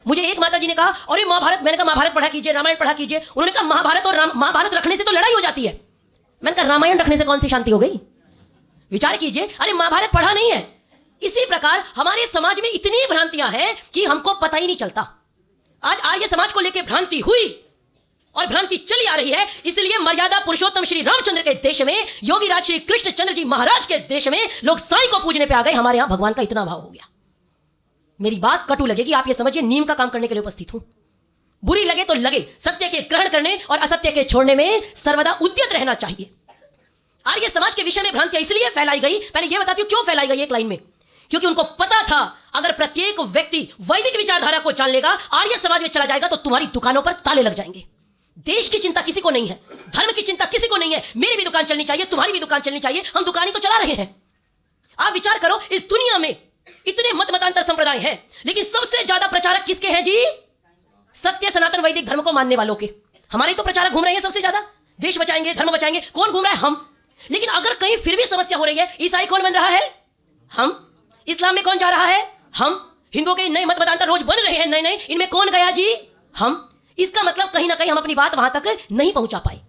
मुझे एक माता जी ने कहा, अरे महाभारत, मैंने कहा महाभारत पढ़ा कीजिए, रामायण पढ़ा कीजिए। उन्होंने कहा महाभारत और महाभारत रखने से तो लड़ाई हो जाती है। मैंने कहा रामायण रखने से कौन सी शांति हो गई? विचार कीजिए, अरे महाभारत पढ़ा नहीं है। इसी प्रकार हमारे समाज में इतनी भ्रांतियां हैं कि हमको पता ही नहीं चलता। आज आर्य समाज को लेकर भ्रांति हुई और भ्रांति चली आ रही है। इसलिए मर्यादा पुरुषोत्तम श्री रामचंद्र के देश में, योगीराज श्री कृष्ण चंद्र जी महाराज के देश में लोग साईं को पूजने पे आ गए। हमारे यहां भगवान का इतना भाव हो गया। मेरी बात कटु लगेगी, आप ये समझिए नीम का काम करने के लिए उपस्थित हूं। बुरी लगे तो लगे, सत्य के ग्रहण करने और असत्य के छोड़ने में सर्वदा उद्यत रहना चाहिए। आर्य समाज के विषय में भ्रांतियां इसलिए फैलाई गई, पहले यह बताती हूं क्यों फैलाई गई एक लाइन में। क्योंकि उनको पता था अगर प्रत्येक व्यक्ति वैदिक विचारधारा को जान लेगा, आर्य समाज में चला जाएगा, तो तुम्हारी दुकानों पर ताले लग जाएंगे। देश की चिंता किसी को नहीं है, धर्म की चिंता किसी को नहीं है। मेरी भी दुकान चलनी चाहिए, तुम्हारी भी दुकान चलनी चाहिए, हम दुकान ही तो चला रहे हैं। आप विचार करो, इस दुनिया में इतने मत मतांतर संप्रदाय हैं, लेकिन सबसे ज्यादा प्रचारक किसके हैं जी? सत्य सनातन वैदिक धर्म को मानने वालों के। हमारे तो प्रचारक घूम रहे हैं सबसे ज्यादा, देश बचाएंगे, धर्म बचाएंगे। कौन घूम रहा है? हम। लेकिन अगर कहीं फिर भी समस्या हो रही है, ईसाई कौन बन रहा है? हम। इस्लाम में कौन जा रहा है? हम। हिंदुओं के नए मत मतांतर रोज बन रहे हैं नए नए, इनमें कौन गया जी? हम। इसका मतलब कहीं ना कहीं हम अपनी बात वहां तक नहीं पहुंचा पाए।